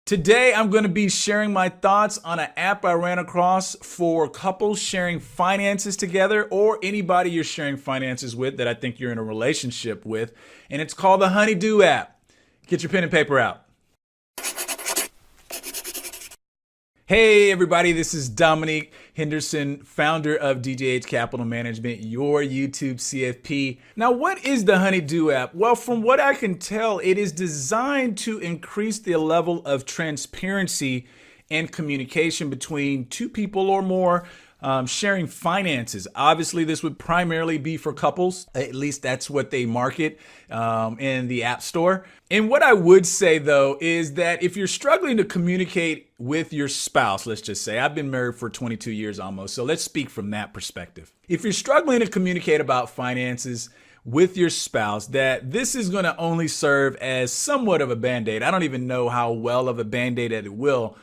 Today, I'm going to be sharing my thoughts on an app I ran across for couples sharing finances together, or anybody you're sharing finances with that I think you're in a relationship with. And it's called the Honeydue app. Get your pen and paper out. Hey everybody, this is Dominique Henderson, founder of DJH Capital Management, your YouTube CFP. Now, what is the Honeydue app? Well, from what I can tell, it is designed to increase the level of transparency and communication between two people or more sharing finances. Obviously, this would primarily be for couples. At least that's what they market in the App Store. And what I would say, though, is that if you're struggling to communicate with your spouse, let's just say, I've been married for 22 years almost, so let's speak from that perspective. If you're struggling to communicate about finances with your spouse, that this is going to only serve as somewhat of a Band-Aid. I don't even know how well of a Band-Aid that it will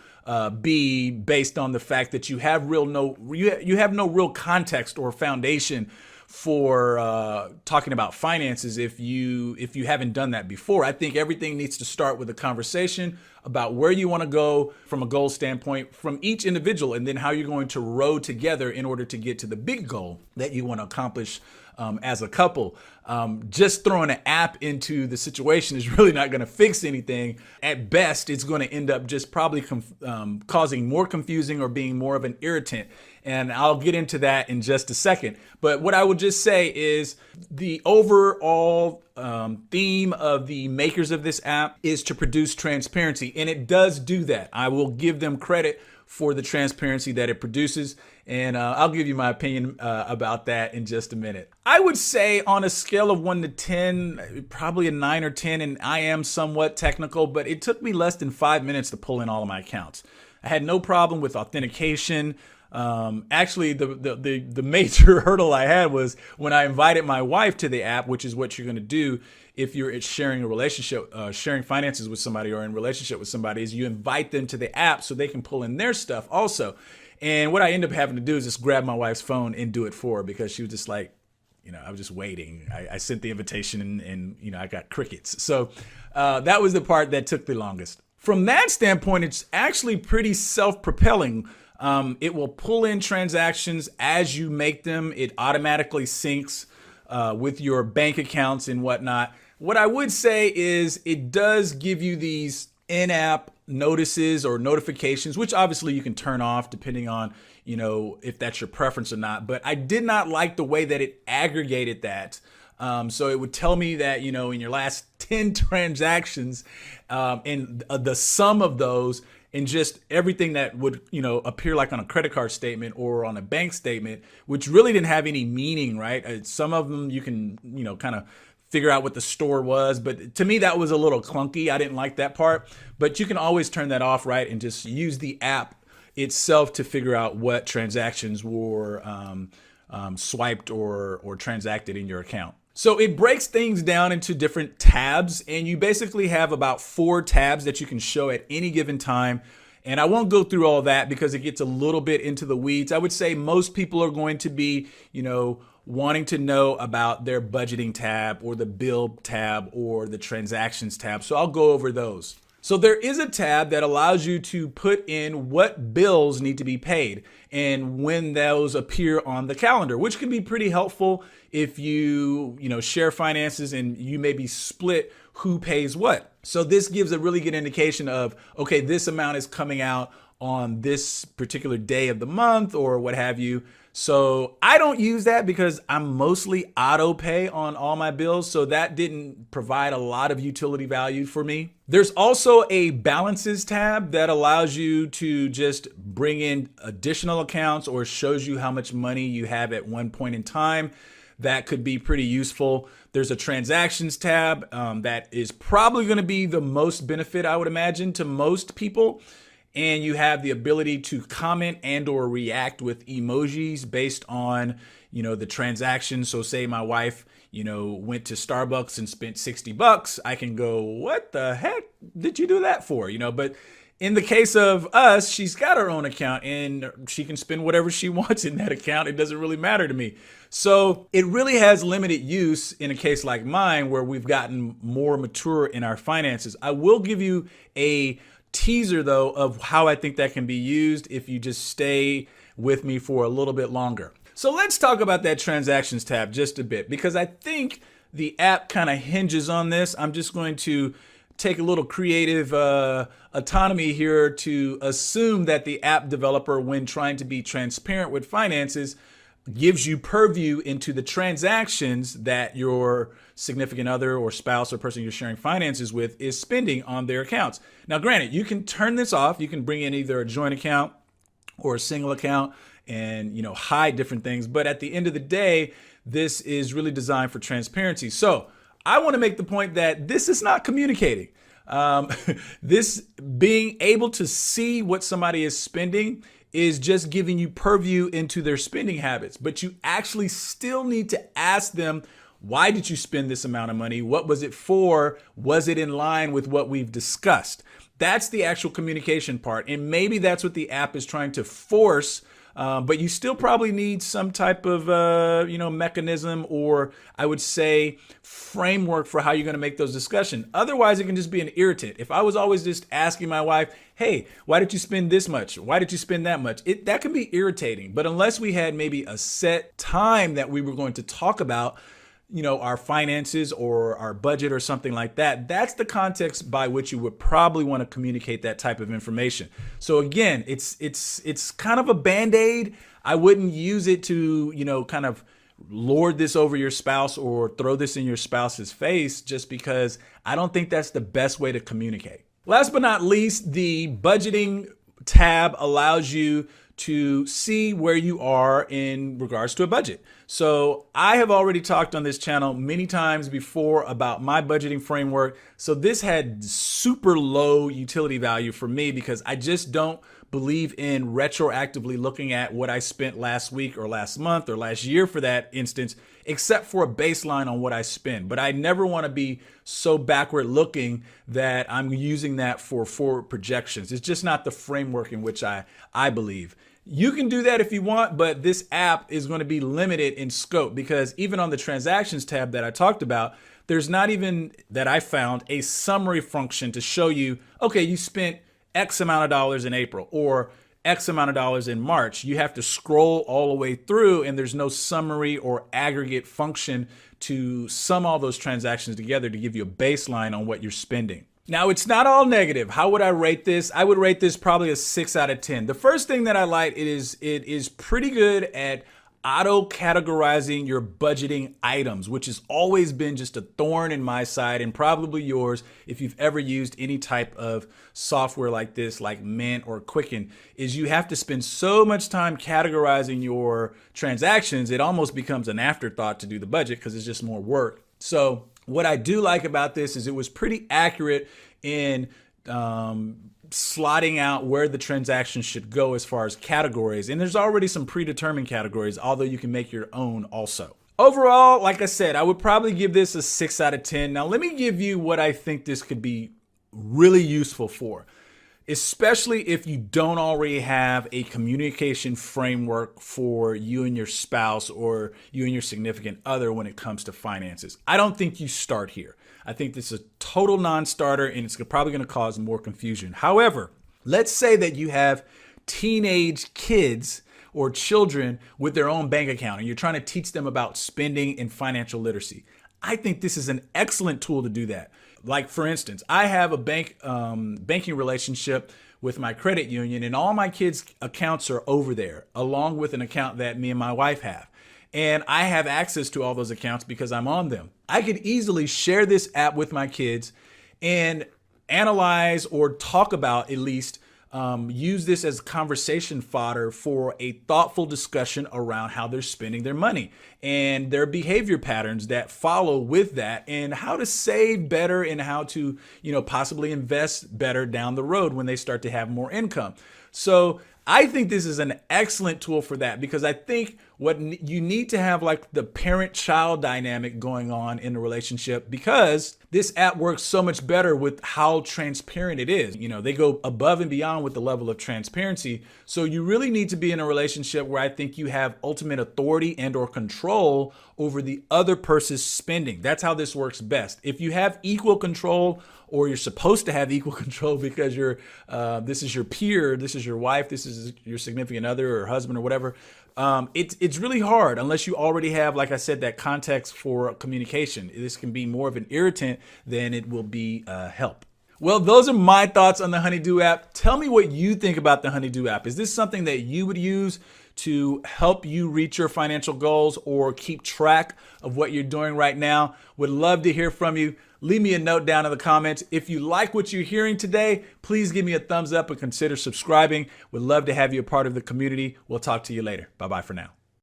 be, based on the fact that you have no real context or foundation for talking about finances if you haven't done that before. I think everything needs to start with a conversation about where you want to go from a goal standpoint from each individual, and then how you're going to row together in order to get to the big goal that you want to accomplish as a couple. Just throwing an app into the situation is really not going to fix anything. At best, it's going to end up just probably causing more confusing or being more of an irritant. And I'll get into that in just a second. But what I would just say is the overall theme of the makers of this app is to produce transparency. And it does do that. I will give them credit for the transparency that it produces. And I'll give you my opinion about that in just a minute. I would say on a scale of 1 to 10, probably a 9 or 10, and I am somewhat technical, but it took me less than 5 minutes to pull in all of my accounts. I had no problem with authentication. Actually, the major hurdle I had was when I invited my wife to the app, which is what you're going to do if you're sharing a relationship, sharing finances with somebody or in relationship with somebody, is you invite them to the app so they can pull in their stuff also. And what I ended up having to do is just grab my wife's phone and do it for her, because she was just like, I was just waiting. I sent the invitation and I got crickets. So that was the part that took the longest. From that standpoint, it's actually pretty self-propelling. It will pull in transactions as you make them. It automatically syncs with your bank accounts and whatnot. What I would say is it does give you these in-app notices or notifications, which obviously you can turn off depending on, if that's your preference or not. But I did not like the way that it aggregated that. So it would tell me that, in your last 10 transactions, and the sum of those, and just everything that would, appear like on a credit card statement or on a bank statement, which really didn't have any meaning, right? Some of them you can, kind of figure out what the store was. But to me, that was a little clunky. I didn't like that part. But you can always turn that off, right? And just use the app itself to figure out what transactions were swiped or transacted in your account. So it breaks things down into different tabs, and you basically have about 4 tabs that you can show at any given time. And I won't go through all that because it gets a little bit into the weeds. I would say most people are going to be, wanting to know about their budgeting tab or the bill tab or the transactions tab. So I'll go over those. So there is a tab that allows you to put in what bills need to be paid and when those appear on the calendar, which can be pretty helpful if you share finances and you maybe split who pays what. So this gives a really good indication of, okay, this amount is coming out on this particular day of the month or what have you. So I don't use that because I'm mostly auto pay on all my bills. So that didn't provide a lot of utility value for me. There's also a balances tab that allows you to just bring in additional accounts or shows you how much money you have at one point in time. That could be pretty useful. There's a transactions tab that is probably going to be the most benefit, I would imagine, to most people. And you have the ability to comment and or react with emojis based on, the transaction. So say my wife, went to Starbucks and spent $60. I can go, what the heck did you do that for? But in the case of us, she's got her own account and she can spend whatever she wants in that account. It doesn't really matter to me. So it really has limited use in a case like mine where we've gotten more mature in our finances. I will give you a teaser though of how I think that can be used if you just stay with me for a little bit longer. So let's talk about that transactions tab just a bit, because I think the app kind of hinges on this. I'm just going to take a little creative autonomy here to assume that the app developer, when trying to be transparent with finances, gives you purview into the transactions that your significant other or spouse or person you're sharing finances with is spending on their accounts. Now, granted, you can turn this off. You can bring in either a joint account or a single account and, hide different things. But at the end of the day, this is really designed for transparency. So I want to make the point that this is not communicating. This being able to see what somebody is spending is just giving you purview into their spending habits. But you actually still need to ask them, why did you spend this amount of money? What was it for? Was it in line with what we've discussed? That's the actual communication part. And maybe that's what the app is trying to force. But you still probably need some type of, mechanism, or I would say framework for how you're going to make those discussions. Otherwise, it can just be an irritant. If I was always just asking my wife, hey, why did you spend this much? Why did you spend that much? That can be irritating. But unless we had maybe a set time that we were going to talk about, our finances or our budget or something like that, that's the context by which you would probably want to communicate that type of information. So again, it's kind of a Band-Aid. I wouldn't use it to, kind of lord this over your spouse or throw this in your spouse's face, just because I don't think that's the best way to communicate. Last but not least, the budgeting tab allows you to see where you are in regards to a budget. So I have already talked on this channel many times before about my budgeting framework. So this had super low utility value for me because I just don't believe in retroactively looking at what I spent last week or last month or last year for that instance, except for a baseline on what I spend. But I never want to be so backward looking that I'm using that for forward projections. It's just not the framework in which I believe. You can do that if you want, but this app is going to be limited in scope because even on the transactions tab that I talked about, there's not even, that I found, a summary function to show you, okay, you spent X amount of dollars in April or X amount of dollars in March. You have to scroll all the way through and there's no summary or aggregate function to sum all those transactions together to give you a baseline on what you're spending. Now, it's not all negative. How would I rate this? I would rate this probably a 6 out of 10. The first thing that I like, it is pretty good at auto categorizing your budgeting items, which has always been just a thorn in my side and probably yours if you've ever used any type of software like this, like Mint or Quicken, is you have to spend so much time categorizing your transactions, it almost becomes an afterthought to do the budget because it's just more work. So what I do like about this is it was pretty accurate in slotting out where the transactions should go as far as categories. And there's already some predetermined categories, although you can make your own also. Overall, like I said, I would probably give this a 6 out of 10. Now, let me give you what I think this could be really useful for, especially if you don't already have a communication framework for you and your spouse or you and your significant other when it comes to finances. I don't think you start here. I think this is a total non-starter and it's probably going to cause more confusion. However, let's say that you have teenage kids or children with their own bank account and you're trying to teach them about spending and financial literacy. I think this is an excellent tool to do that. Like, for instance, I have a banking relationship with my credit union and all my kids' accounts are over there, along with an account that me and my wife have. And I have access to all those accounts because I'm on them. I could easily share this app with my kids and analyze or talk about, at least, use this as conversation fodder for a thoughtful discussion around how they're spending their money and their behavior patterns that follow with that and how to save better and how to, possibly invest better down the road when they start to have more income. So I think this is an excellent tool for that, because I think you need to have like the parent-child dynamic going on in the relationship, because this app works so much better with how transparent it is. You know, they go above and beyond with the level of transparency. So you really need to be in a relationship where I think you have ultimate authority and or control over the other person's spending. That's how this works best. If you have equal control, or you're supposed to have equal control because this is your peer, this is your wife, this is your significant other or husband or whatever, it's really hard unless you already have, like I said, that context for communication. This can be more of an irritant than it will be help. Well, those are my thoughts on the Honeydue app. Tell me what you think about the Honeydue app. Is this something that you would use to help you reach your financial goals or keep track of what you're doing right now? Would love to hear from you. Leave me a note down in the comments. If you like what you're hearing today, please give me a thumbs up and consider subscribing. Would love to have you a part of the community. We'll talk to you later. Bye-bye for now.